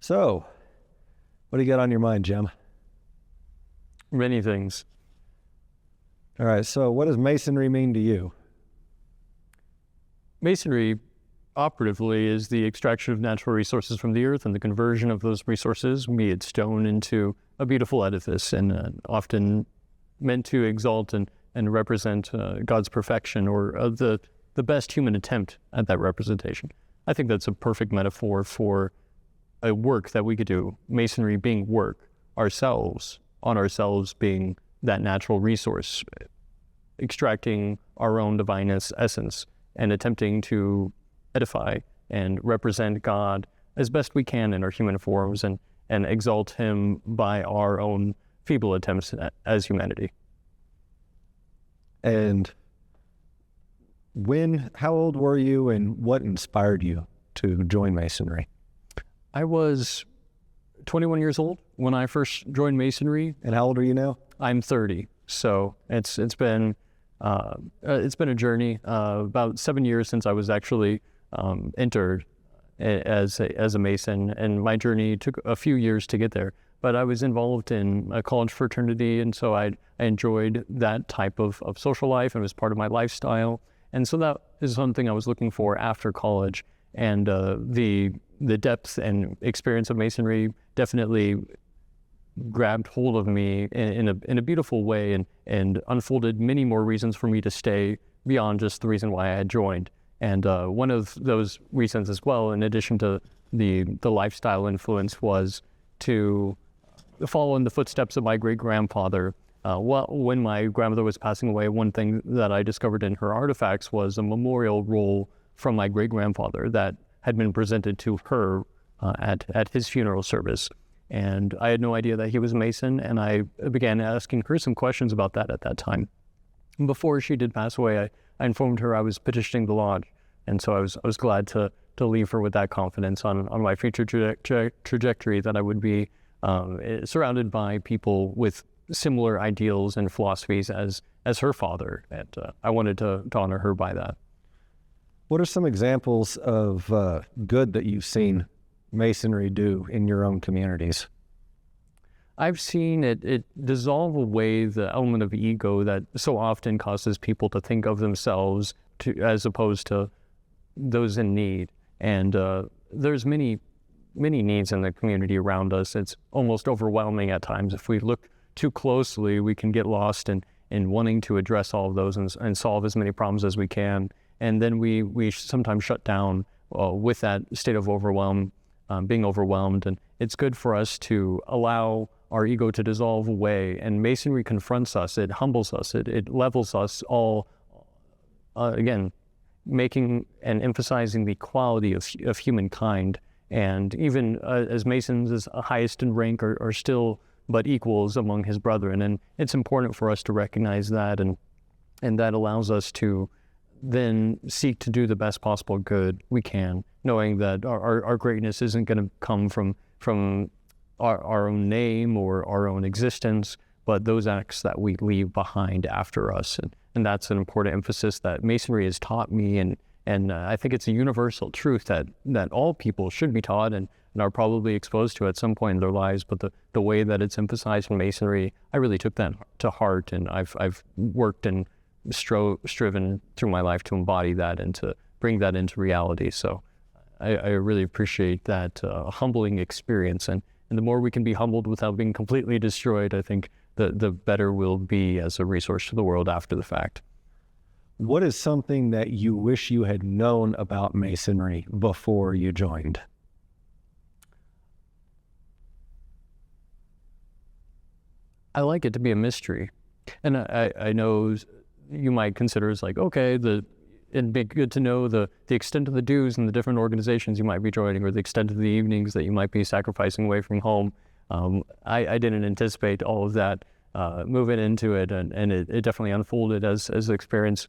So, what do you got on your mind, Jim? Many things. All right, so what does Masonry mean to you? Masonry, operatively, is the extraction of natural resources from the earth and the conversion of those resources, be it stone, into a beautiful edifice, and often meant to exalt and represent God's perfection, or the best human attempt at that representation. I think that's a perfect metaphor for a work that we could do, Masonry being work, ourselves being that natural resource, extracting our own divine essence and attempting to edify and represent God as best we can in our human forms and exalt him by our own feeble attempts as humanity. And how old were you, and what inspired you to join Masonry? I was 21 years old when I first joined Masonry. And how old are you now? I'm 30, so it's been a journey. About 7 years since I was actually entered as a Mason, and my journey took a few years to get there. But I was involved in a college fraternity, and so I enjoyed that type of social life, and it was part of my lifestyle. And so that is something I was looking for after college. And the depth and experience of Masonry definitely grabbed hold of me in a beautiful way, and unfolded many more reasons for me to stay beyond just the reason why I had joined. And one of those reasons as well, in addition to the lifestyle influence, was to follow in the footsteps of my great-grandfather. When my grandmother was passing away, one thing that I discovered in her artifacts was a memorial roll from my great-grandfather that had been presented to her at his funeral service. And I had no idea that he was a Mason, and I began asking her some questions about that at that time. Before she did pass away, I informed her I was petitioning the lodge, and so I was glad to leave her with that confidence on my future trajectory, that I would be surrounded by people with similar ideals and philosophies as her father, and I wanted to honor her by that. What are some examples of good that you've seen Masonry do in your own communities? I've seen it dissolve away the element of ego that so often causes people to think of themselves as opposed to those in need. And there's many needs in the community around us. It's almost overwhelming at times. If we look too closely, we can get lost in wanting to address all of those and solve as many problems as we can. And then we sometimes shut down with that state of being overwhelmed. And it's good for us to allow our ego to dissolve away. And Masonry confronts us, it humbles us, it levels us all, again, making and emphasizing the quality of humankind. And even as Masons, as highest in rank, are still but equals among his brethren. And it's important for us to recognize that, and that allows us to then seek to do the best possible good we can, knowing that our greatness isn't going to come from our own name or our own existence, but those acts that we leave behind after us. And that's an important emphasis that Masonry has taught me, and I think it's a universal truth that all people should be taught and are probably exposed to at some point in their lives. But the way that it's emphasized in Masonry, I really took that to heart, and I've worked and striven through my life to embody that and to bring that into reality. So I really appreciate that humbling experience, and the more we can be humbled without being completely destroyed, I think the better we'll be as a resource to the world after the fact. What is something that you wish you had known about Masonry before you joined? I like it to be a mystery. And I know you might consider as like, okay, it'd be good to know the extent of the dues and the different organizations you might be joining, or the extent of the evenings that you might be sacrificing away from home. I didn't anticipate all of that moving into it, and it definitely unfolded as the experience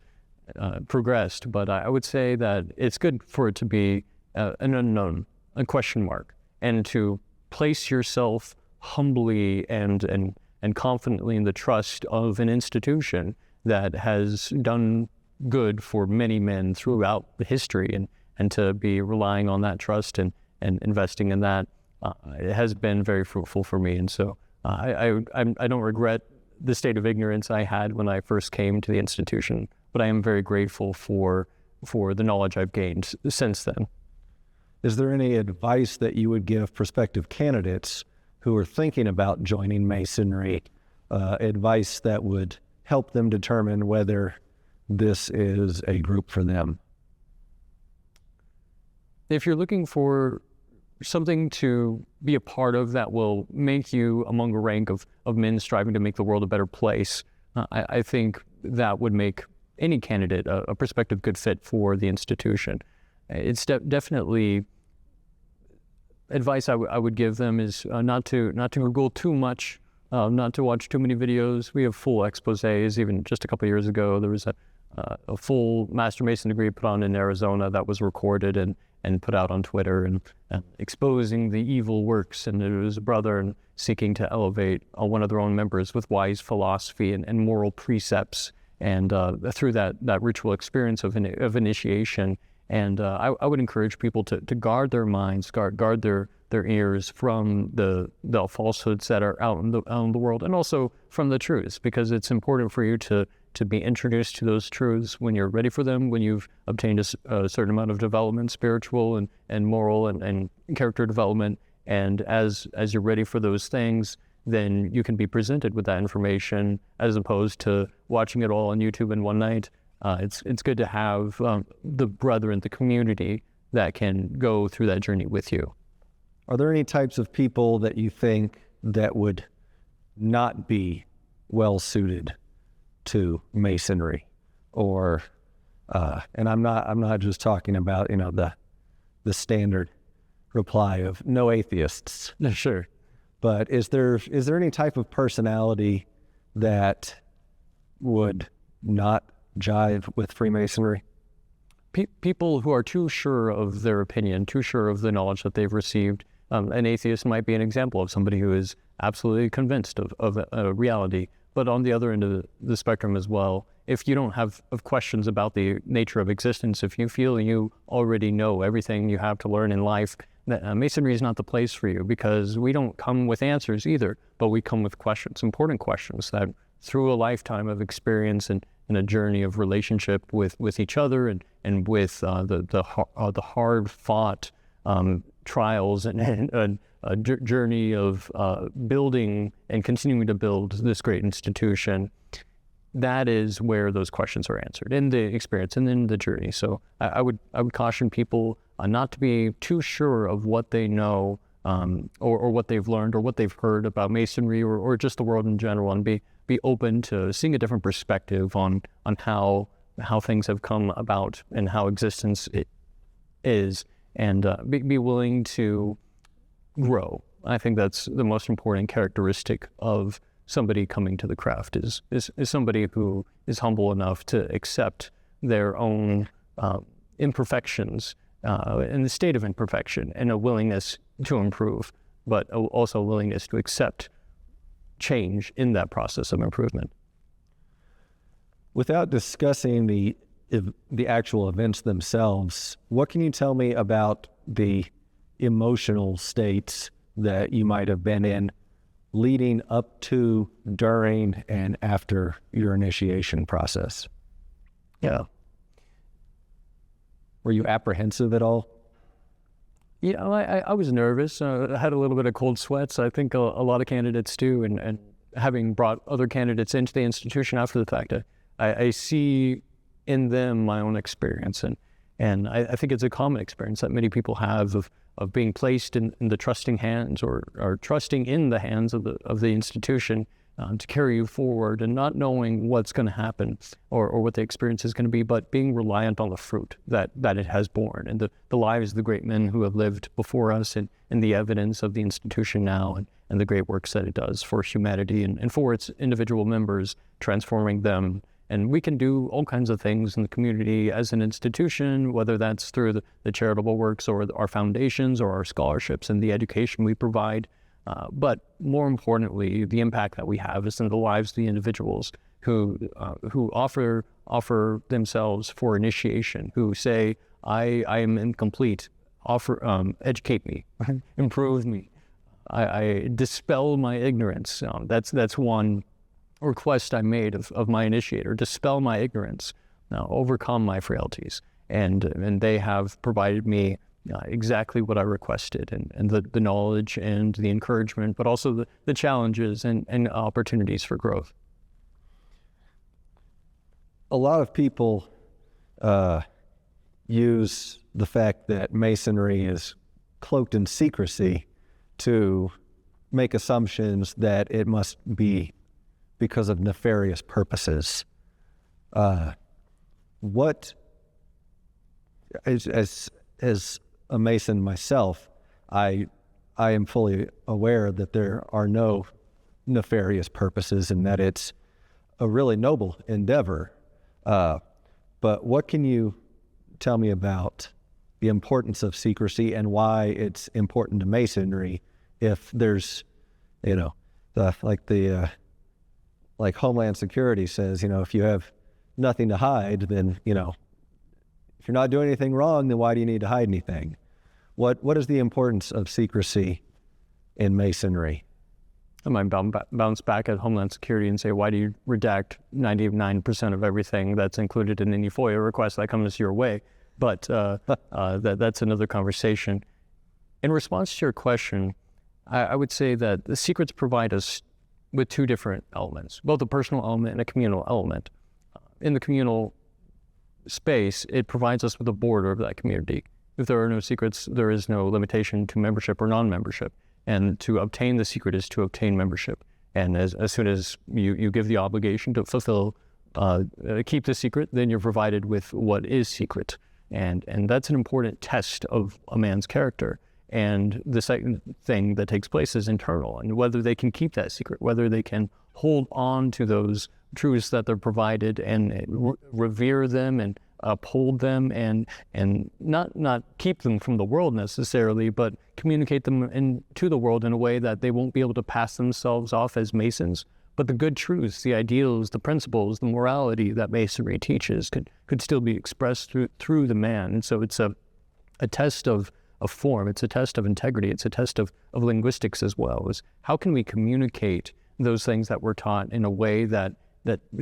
progressed. But I would say that it's good for it to be an unknown, a question mark, and to place yourself humbly and confidently in the trust of an institution that has done good for many men throughout the history, and to be relying on that trust and investing in that. it has been very fruitful for me. And so I don't regret the state of ignorance I had when I first came to the institution, but I am very grateful for the knowledge I've gained since then. Is there any advice that you would give prospective candidates who are thinking about joining Masonry, advice that would help them determine whether this is a group for them? If you're looking for something to be a part of that will make you among a rank of men striving to make the world a better place, I think that would make any candidate a prospective good fit for the institution. It's definitely advice I would give them is not to Google too much, not to watch too many videos. We have full exposés. Even just a couple of years ago, there was a full Master Mason degree put on in Arizona that was recorded and put out on Twitter and exposing the evil works. And it was a brother seeking to elevate one of their own members with wise philosophy and moral precepts. And through that ritual experience of initiation. And I would encourage people to guard their minds, guard their ears from the falsehoods that are out in the world, and also from the truths, because it's important for you to be introduced to those truths when you're ready for them, when you've obtained a certain amount of development, spiritual and moral and character development. And as you're ready for those things, then you can be presented with that information as opposed to watching it all on YouTube in one night. It's good to have the brethren, the community that can go through that journey with you. Are there any types of people that you think that would not be well suited to Masonry, or and I'm not just talking about the standard reply of no atheists? Sure. But is there any type of personality that would not jive with Freemasonry? People who are too sure of their opinion, too sure of the knowledge that they've received. An atheist might be an example of somebody who is absolutely convinced of a reality. But on the other end of the spectrum as well, if you don't have questions about the nature of existence, if you feel you already know everything you have to learn in life, Masonry is not the place for you, because we don't come with answers either, but we come with questions, important questions that through a lifetime of experience and a journey of relationship with each other and with the hard-fought trials and a journey of building and continuing to build this great institution, that is where those questions are answered in the experience and in the journey. So I would caution people not to be too sure of what they know or what they've learned or what they've heard about Masonry or just the world in general, and be open to seeing a different perspective on how things have come about and how existence is, and be willing to grow. I think that's the most important characteristic of somebody coming to the craft is somebody who is humble enough to accept their own imperfections and the state of imperfection, and a willingness to improve, but also a willingness to accept change in that process of improvement. Without discussing the actual events themselves, what can you tell me about the emotional states that you might have been in leading up to, during, and after your initiation process? Yeah. Were you apprehensive at all? Yeah, I was nervous. I had a little bit of cold sweats. I think a lot of candidates do, and having brought other candidates into the institution after the fact, I see in them my own experience, and I think it's a common experience that many people have of being placed in the trusting hands or trusting in the hands of the institution to carry you forward, and not knowing what's going to happen or what the experience is going to be, but being reliant on the fruit that it has borne, and the lives of the great men who have lived before us, and the evidence of the institution now, and the great works that it does for humanity and for its individual members, transforming them. And we can do all kinds of things in the community as an institution, whether that's through the charitable works or our foundations or our scholarships and the education we provide. But more importantly, the impact that we have is in the lives of the individuals who offer themselves for initiation, who say, I am incomplete, educate me, improve me, I dispel my ignorance. That's one request I made of my initiator: dispel my ignorance, overcome my frailties, and they have provided me exactly what I requested, and the knowledge and the encouragement, but also the challenges and opportunities for growth. A lot of people use the fact that Masonry is cloaked in secrecy to make assumptions that it must be because of nefarious purposes. What, as a Mason myself, I am fully aware that there are no nefarious purposes and that it's a really noble endeavor. But what can you tell me about the importance of secrecy and why it's important to Masonry if there's, like Homeland Security says, if you have nothing to hide, then, if you're not doing anything wrong, then why do you need to hide anything? What is the importance of secrecy in Masonry? I might bounce back at Homeland Security and say, why do you redact 99% of everything that's included in any FOIA request that comes your way? But that's another conversation. In response to your question, I would say that the secrets provide us with two different elements, both a personal element and a communal element. In the communal space, it provides us with a border of that community. If there are no secrets, there is no limitation to membership or non-membership. And to obtain the secret is to obtain membership. And as soon as you give the obligation to fulfill, keep the secret, then you're provided with what is secret. And that's an important test of a man's character. And the second thing that takes place is internal, and whether they can keep that secret, whether they can hold on to those truths that they're provided and revere them and uphold them and not keep them from the world necessarily, but communicate them to the world in a way that they won't be able to pass themselves off as Masons. But the good truths, the ideals, the principles, the morality that Masonry teaches could still be expressed through the man. And so it's a test of form, it's a test of integrity, it's a test of linguistics as well, is how can we communicate those things that we're taught in a way that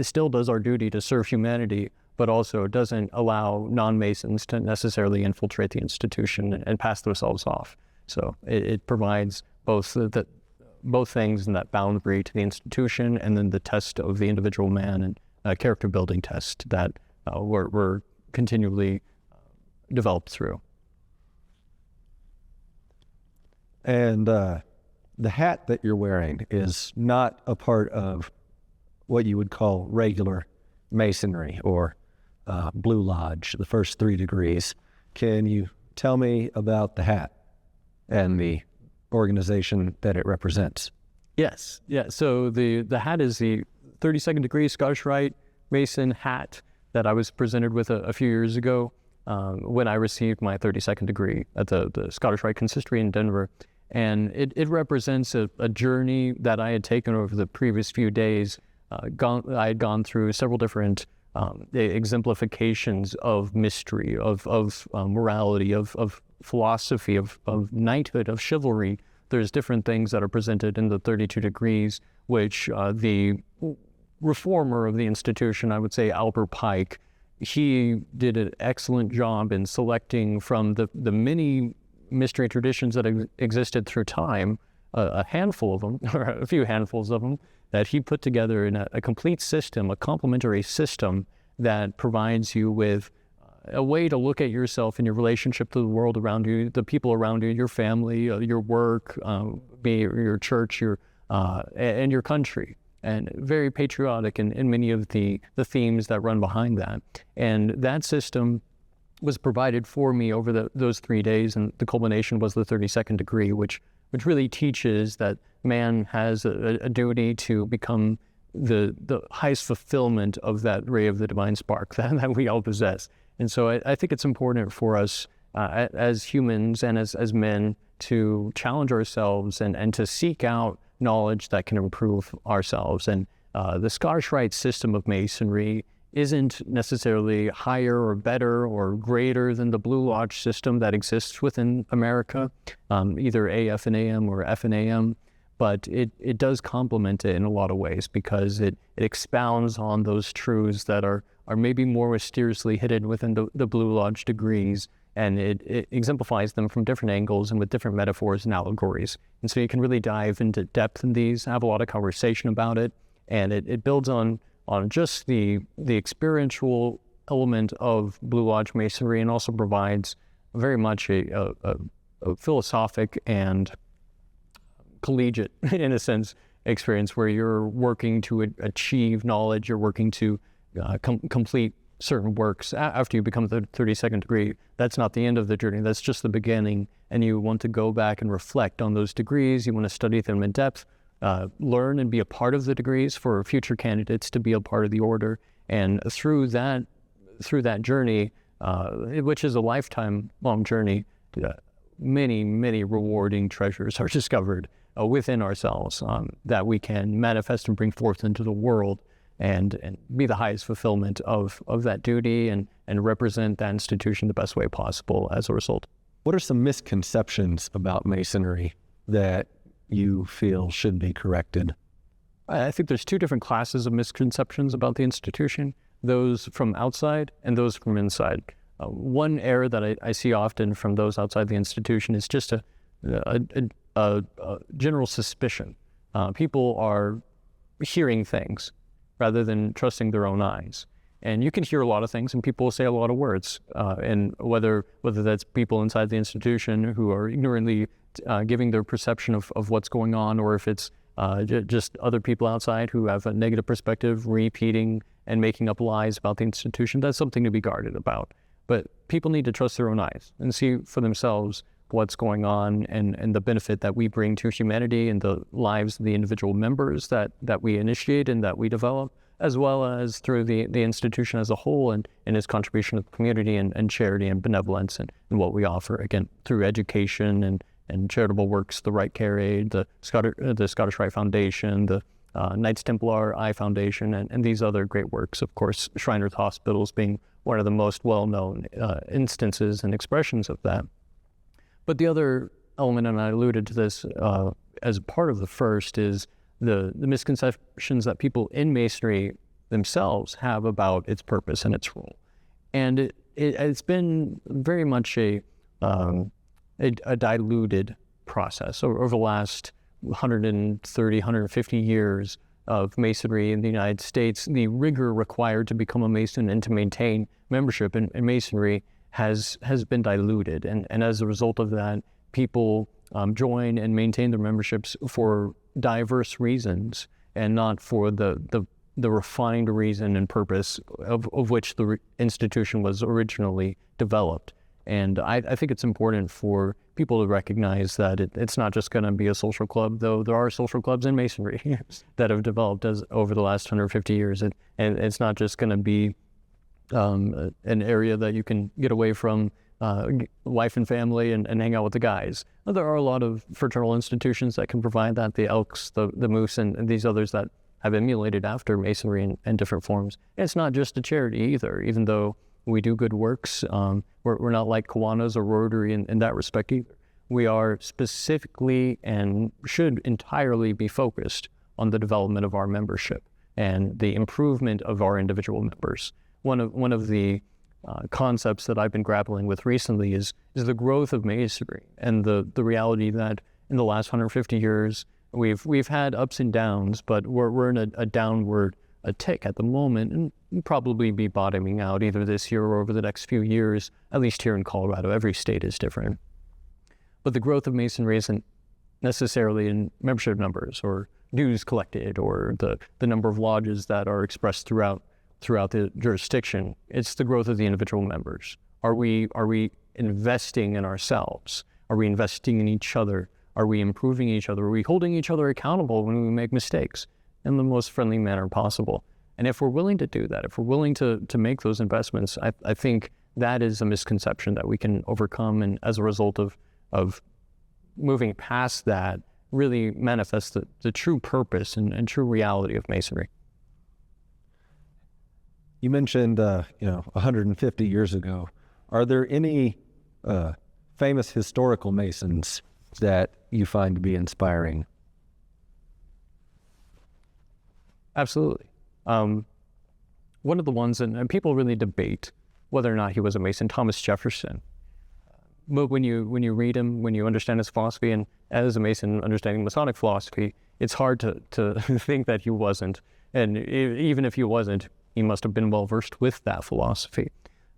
still does our duty to serve humanity, but also doesn't allow non-Masons to necessarily infiltrate the institution and pass themselves off. So it provides both both things in that boundary to the institution, and then the test of the individual man and a character building test that we're continually developed through. And the hat that you're wearing is not a part of what you would call regular Masonry or Blue Lodge, the first 3 degrees. Can you tell me about the hat and the organization that it represents? Yes. Yeah. So the hat is the 32nd degree Scottish Rite Mason hat that I was presented with a few years ago when I received my 32nd degree at the Scottish Rite Consistory in Denver. And it represents a journey that I had taken over the previous few days. I had gone through several different exemplifications of mystery, of morality, of philosophy, of knighthood, of chivalry. There's different things that are presented in the 32 degrees, which the reformer of the institution, I would say Albert Pike, he did an excellent job in selecting from the many mystery traditions that existed through time, a handful of them, or a few handfuls of them, that he put together in a complete system, a complementary system that provides you with a way to look at yourself and your relationship to the world around you, the people around you, your family, your work, be it your church, and your country. And very patriotic in many of the themes that run behind that. And that system was provided for me over those 3 days, and the culmination was the 32nd degree, which really teaches that man has a duty to become the highest fulfillment of that ray of the divine spark that we all possess. And so I think it's important for us as humans and as men to challenge ourselves and to seek out knowledge that can improve ourselves. And the Scottish Rite system of Masonry isn't necessarily higher or better or greater than the Blue Lodge system that exists within America, either AF and AM or F and AM, but it does complement it in a lot of ways because it expounds on those truths that are maybe more mysteriously hidden within the Blue Lodge degrees, and it exemplifies them from different angles and with different metaphors and allegories. And so you can really dive into depth in these, have a lot of conversation about it, and it builds on just the experiential element of Blue Lodge Masonry, and also provides very much a philosophic and collegiate, in a sense, experience where you're working to achieve knowledge, you're working to complete certain works after you become the 32nd degree. That's not the end of the journey, that's just the beginning, and you want to go back and reflect on those degrees, you want to study them in depth, learn and be a part of the degrees for future candidates to be a part of the order. And through that journey, which is a lifetime-long journey, many rewarding treasures are discovered within ourselves that we can manifest and bring forth into the world and be the highest fulfillment of that duty and represent that institution the best way possible as a result. What are some misconceptions about Masonry that you feel should be corrected? I think there's two different classes of misconceptions about the institution, those from outside and those from inside. One error that I see often from those outside the institution is just a general suspicion. People are hearing things rather than trusting their own eyes. And you can hear a lot of things and people will say a lot of words. And whether that's people inside the institution who are ignorantly giving their perception of what's going on, or if it's just other people outside who have a negative perspective, repeating and making up lies about the institution, that's something to be guarded about. But people need to trust their own eyes and see for themselves what's going on and the benefit that we bring to humanity and the lives of the individual members that we initiate and that we develop, as well as through the institution as a whole and its contribution to the community and charity and benevolence and what we offer, again, through education and charitable works, the Right Care Aid, the Scottish Rite Foundation, the Knights Templar Eye Foundation, and these other great works. Of course, Shriners Hospitals being one of the most well-known instances and expressions of that. But the other element, and I alluded to this as part of the first, is the misconceptions that people in Masonry themselves have about its purpose and its role. And it's been very much a diluted process over the last 130, 150 years of Masonry in the United States. The rigor required to become a Mason and to maintain membership in Masonry has been diluted. And as a result of that, people join and maintain their memberships for diverse reasons and not for the refined reason and purpose of which the institution was originally developed. And I think it's important for people to recognize that it's not just going to be a social club, though there are social clubs in Masonry that have developed over the last 150 years. And it's not just going to be an area that you can get away from wife and family and hang out with the guys. There are a lot of fraternal institutions that can provide that, the Elks, the Moose, and these others that have emulated after Masonry in different forms. And it's not just a charity either, even though we do good works. We're not like Kiwanis or Rotary in that respect either. We are specifically and should entirely be focused on the development of our membership and the improvement of our individual members. One of the concepts that I've been grappling with recently is the growth of Masonry and the reality that in the last 150 years we've had ups and downs, but we're in a downward tick at the moment, and we'll probably be bottoming out either this year or over the next few years, at least here in Colorado. Every state is different. But the growth of Masonry isn't necessarily in membership numbers or dues collected or the number of lodges that are expressed throughout the jurisdiction. It's the growth of the individual members. Are we investing in ourselves? Are we investing in each other? Are we improving each other? Are we holding each other accountable when we make mistakes in the most friendly manner possible? And if we're willing to do that, if we're willing to make those investments, I think that is a misconception that we can overcome, and as a result of moving past that, really manifest the true purpose and true reality of Masonry. You mentioned, 150 years ago. Are there any famous historical Masons that you find to be inspiring? Absolutely. One of the ones, and people really debate whether or not he was a Mason, Thomas Jefferson. But when you read him, when you understand his philosophy, and as a Mason understanding Masonic philosophy, it's hard to think that he wasn't. And even if he wasn't, he must have been well versed with that philosophy.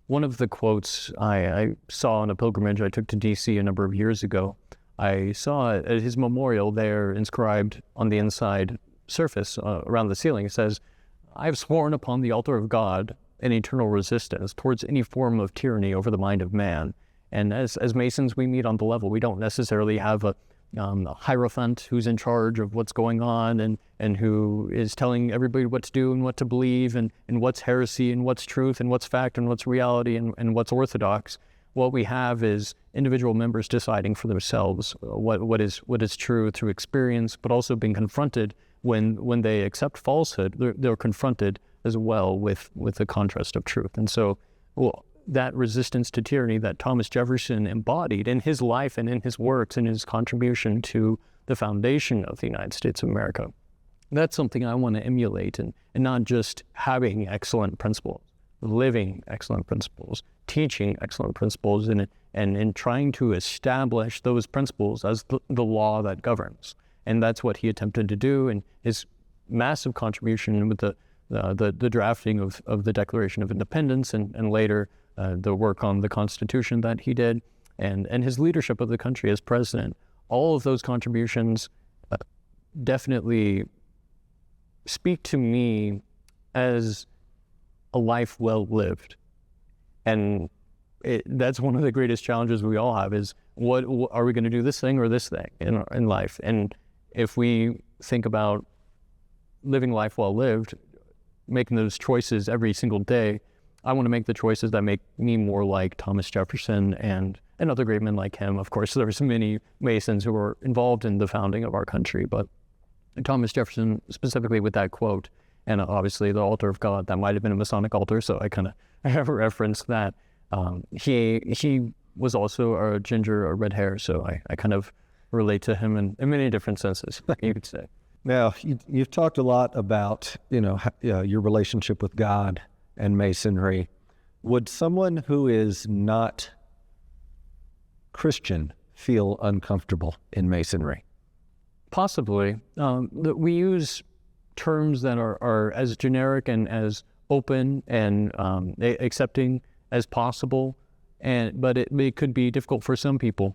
One of the quotes I saw on a pilgrimage I took to DC a number of years ago, I saw at his memorial there inscribed on the inside surface around the ceiling. It says, "I have sworn upon the altar of God an eternal resistance towards any form of tyranny over the mind of man." And as Masons, we meet on the level. We don't necessarily have a hierophant who's in charge of what's going on and who is telling everybody what to do and what to believe and what's heresy and what's truth and what's fact and what's reality and what's orthodox. What we have is individual members deciding for themselves what is true through experience, but also being confronted when they accept falsehood. They're confronted as well with the contrast of truth. And so, that resistance to tyranny that Thomas Jefferson embodied in his life and in his works and his contribution to the foundation of the United States of America. That's something I want to emulate, and not just having excellent principles, living excellent principles, teaching excellent principles, and trying to establish those principles as the law that governs. And that's what he attempted to do, and his massive contribution with the drafting of the Declaration of Independence and later the work on the Constitution that he did, and his leadership of the country as president. All of those contributions definitely speak to me as a life well lived. And that's one of the greatest challenges we all have is, what are we going to do, this thing or this thing in life? And if we think about living life well lived, making those choices every single day, I want to make the choices that make me more like Thomas Jefferson and other great men like him. Of course, there's many Masons who were involved in the founding of our country, but Thomas Jefferson specifically with that quote, and obviously the altar of God, that might have been a Masonic altar, so I kind of have referenced that. He was also a ginger or red hair, so I kind of relate to him in many different senses, you could say. Now, you've talked a lot about, your relationship with God and Masonry. Would someone who is not Christian feel uncomfortable in Masonry? Possibly. We use terms that are as generic and as open and accepting as possible, but it could be difficult for some people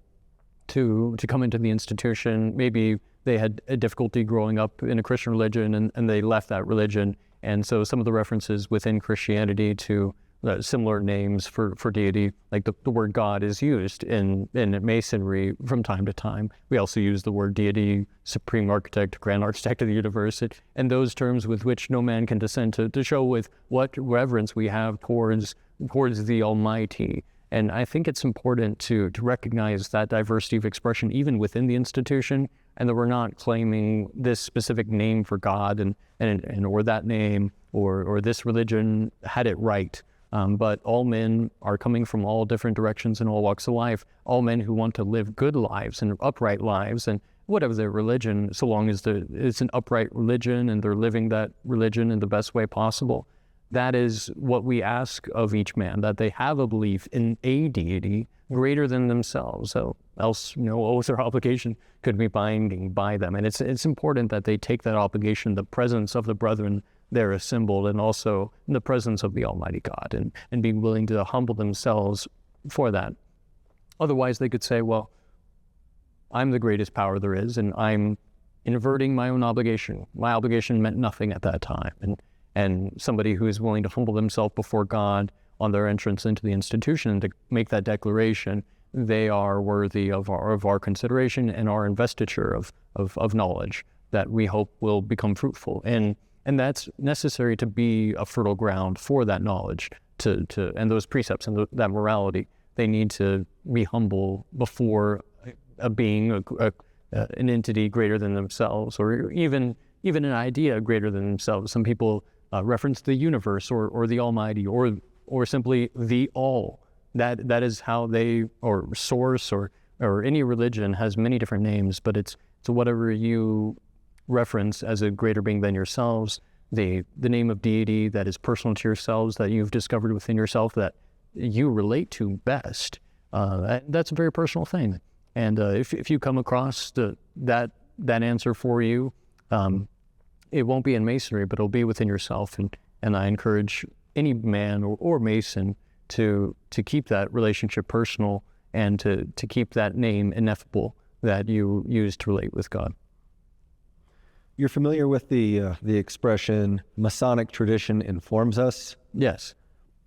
to come into the institution. Maybe they had a difficulty growing up in a Christian religion and they left that religion. And so some of the references within Christianity to similar names for deity, like the word God is used in Masonry from time to time. We also use the word deity, supreme architect, grand architect of the universe, and those terms with which no man can descend to show with what reverence we have towards the Almighty. And I think it's important to recognize that diversity of expression even within the institution, and that we're not claiming this specific name for God and or that name or this religion had it right. But all men are coming from all different directions in all walks of life. All men who want to live good lives and upright lives, and whatever their religion, so long as it's an upright religion and they're living that religion in the best way possible. That is what we ask of each man, that they have a belief in a deity greater than themselves. So else, oath or obligation could be binding by them. And it's important that they take that obligation, the presence of the brethren there assembled, and also in the presence of the Almighty God, and be willing to humble themselves for that. Otherwise, they could say, well, I'm the greatest power there is, and I'm inverting my own obligation. My obligation meant nothing at that time. And somebody who is willing to humble themselves before God on their entrance into the institution and to make that declaration, they are worthy of our consideration and our investiture of knowledge that we hope will become fruitful. And that's necessary to be a fertile ground for that knowledge, and those precepts and that morality. They need to be humble before a being, an entity greater than themselves, or even an idea greater than themselves. Some people reference the universe or the Almighty or simply the All. That is how they, or source or any religion has many different names, but it's whatever you reference as a greater being than yourselves, the name of deity that is personal to yourselves, that you've discovered within yourself that you relate to best. That's a very personal thing. And if you come across that answer for you, it won't be in Masonry, but it'll be within yourself. And I encourage any man or Mason to keep that relationship personal and to keep that name ineffable that you use to relate with God. You're familiar with the expression, Masonic tradition informs us? Yes.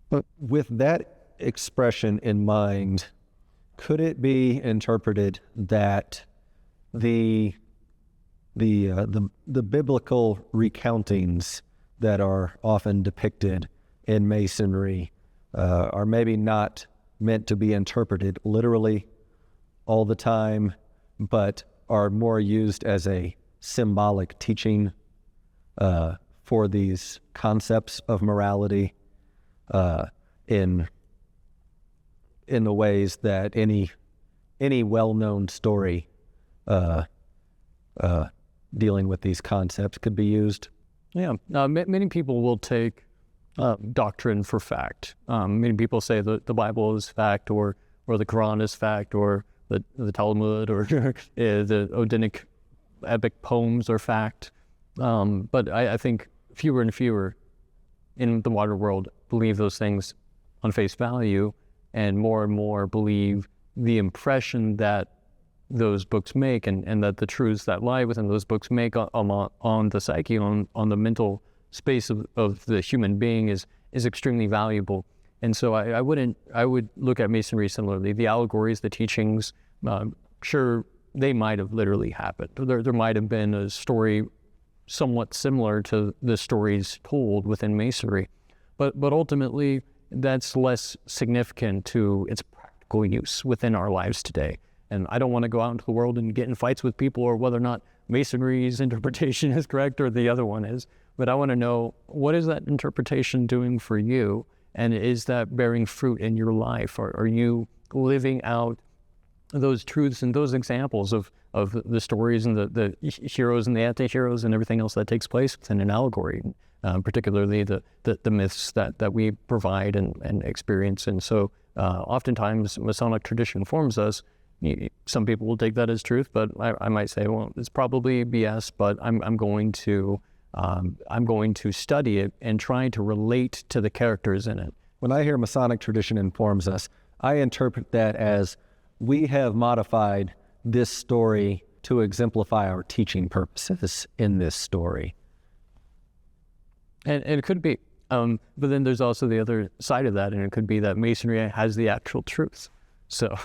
But with that expression in mind, could it be interpreted that the biblical recountings that are often depicted in Masonry are maybe not meant to be interpreted literally all the time, but are more used as a symbolic teaching for these concepts of morality in the ways that any well-known story dealing with these concepts could be used? Yeah, many people will take doctrine for fact. Many people say that the Bible is fact, or the Quran is fact, or the Talmud, or the Odinic epic poems are fact. But I think fewer and fewer in the modern world believe those things on face value, and more believe the impression that those books make, and that the truths that lie within those books make on the psyche, on the mental space of the human being is extremely valuable. And so I would look at Masonry similarly. The allegories, the teachings, sure, they might have literally happened. There might have been a story somewhat similar to the stories told within Masonry, but ultimately that's less significant to its practical use within our lives today. And I don't want to go out into the world and get in fights with people or whether or not Masonry's interpretation is correct or the other one is. But I want to know, what is that interpretation doing for you? And is that bearing fruit in your life? Are you living out those truths and those examples of the stories and the heroes and the anti-heroes and everything else that takes place within an allegory, particularly the myths that we provide and experience? And so oftentimes Masonic tradition informs us. Some people will take that as truth, but I might say, well, it's probably BS, but I'm going to study it and try to relate to the characters in it. When I hear Masonic tradition informs us, I interpret that as we have modified this story to exemplify our teaching purposes in this story. And it could be, but then there's also the other side of that, and it could be that Masonry has the actual truth. So,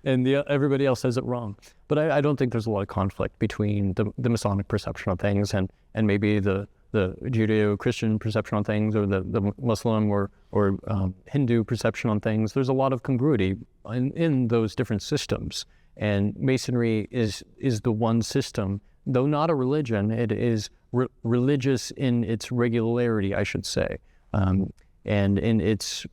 and everybody else has it wrong. But I don't think there's a lot of conflict between the Masonic perception of things and maybe the Judeo-Christian perception on things, or the Muslim or Hindu perception on things. There's a lot of congruity in those different systems. And Masonry is the one system, though not a religion. It is religious in its regularity, I should say, and in its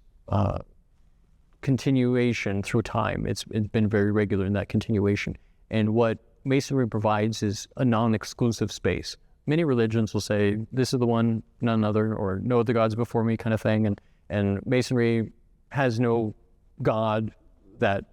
continuation through time. It's been very regular in that continuation. And what Masonry provides is a non-exclusive space. Many religions will say, this is the one, none other, or no other gods before me kind of thing. And Masonry has no God that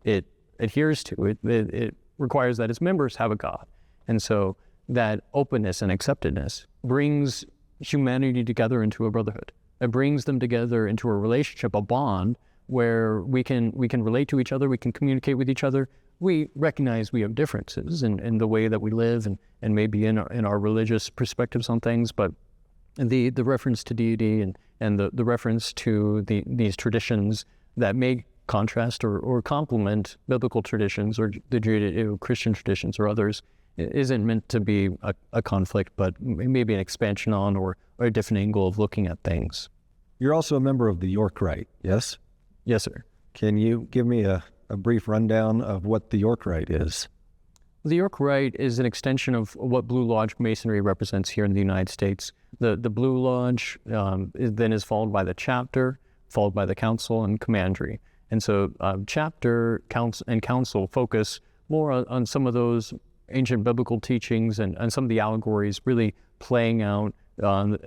it adheres to. It requires that its members have a God. And so that openness and acceptedness brings humanity together into a brotherhood. It brings them together into a relationship, a bond, where we can relate to each other, we can communicate with each other. We recognize we have differences in the way that we live and maybe in our religious perspectives on things, but the reference to deity and the reference to these traditions that may contrast or complement biblical traditions or the Judeo-Christian traditions or others isn't meant to be a conflict, but maybe an expansion on or a different angle of looking at things. You're also a member of the York Rite, yes? Yes, sir. Can you give me a brief rundown of what the York Rite is? The York Rite is an extension of what Blue Lodge Masonry represents here in the United States. The Blue Lodge then is followed by the chapter, followed by the council and commandery. And so chapter, council focus more on some of those ancient biblical teachings and some of the allegories really playing out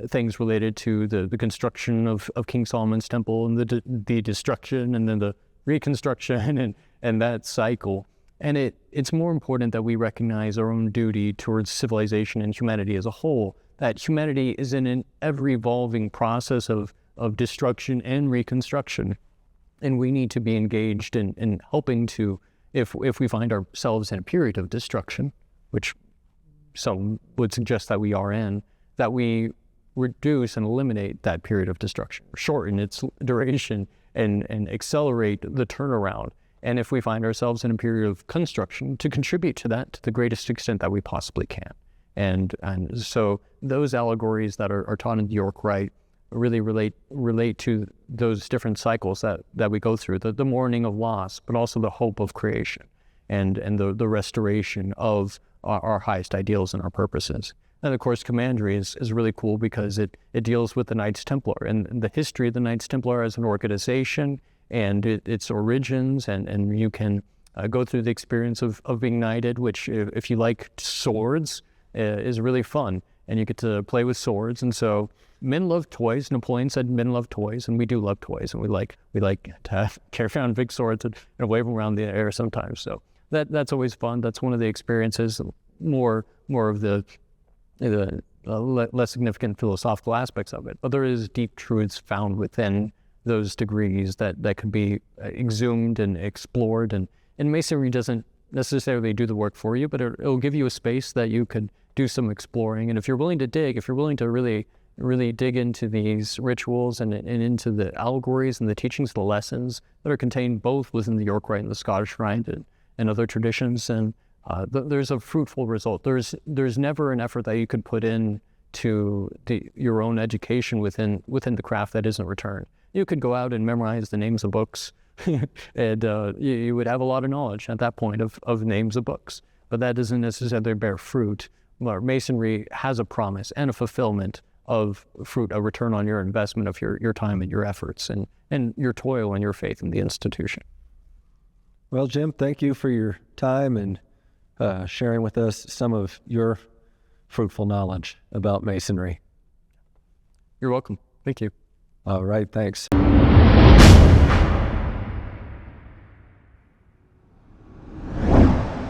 things related to the construction of King Solomon's temple and the destruction and then the reconstruction and that cycle. And it's more important that we recognize our own duty towards civilization and humanity as a whole, that humanity is in an ever-evolving process of destruction and reconstruction. And we need to be engaged in helping to, if we find ourselves in a period of destruction, which some would suggest that we are in, that we reduce and eliminate that period of destruction, shorten its duration, and accelerate the turnaround. And if we find ourselves in a period of construction, to contribute to that to the greatest extent that we possibly can. And so those allegories that are taught in the York Rite really relate to those different cycles that we go through, the mourning of loss, but also the hope of creation and the restoration of our highest ideals and our purposes. And of course, commandery is really cool because it deals with the Knights Templar and the history of the Knights Templar as an organization and its origins, and you can go through the experience of being knighted, which if you like swords is really fun, and you get to play with swords. And so men love toys. Napoleon said men love toys, and we do love toys, and we like to carry around big swords and wave them around the air sometimes. So that's always fun. That's one of the experiences. More of the less significant philosophical aspects of it, but there is deep truths found within those degrees that could be exhumed and explored. And Masonry doesn't necessarily do the work for you, but it'll give you a space that you could do some exploring. And if you're willing to dig, if you're willing to really dig into these rituals and into the allegories and the teachings, the lessons that are contained both within the York Rite and the Scottish Rite and other traditions, and there's a fruitful result. There's never an effort that you could put in to your own education within the craft that isn't returned. You could go out and memorize the names of books, and you would have a lot of knowledge at that point of names of books. But that doesn't necessarily bear fruit. Well, Masonry has a promise and a fulfillment of fruit, a return on your investment of your time and your efforts and your toil and your faith in the institution. Well, Jim, thank you for your time and sharing with us some of your fruitful knowledge about Masonry. You're welcome. Thank you. All right, thanks.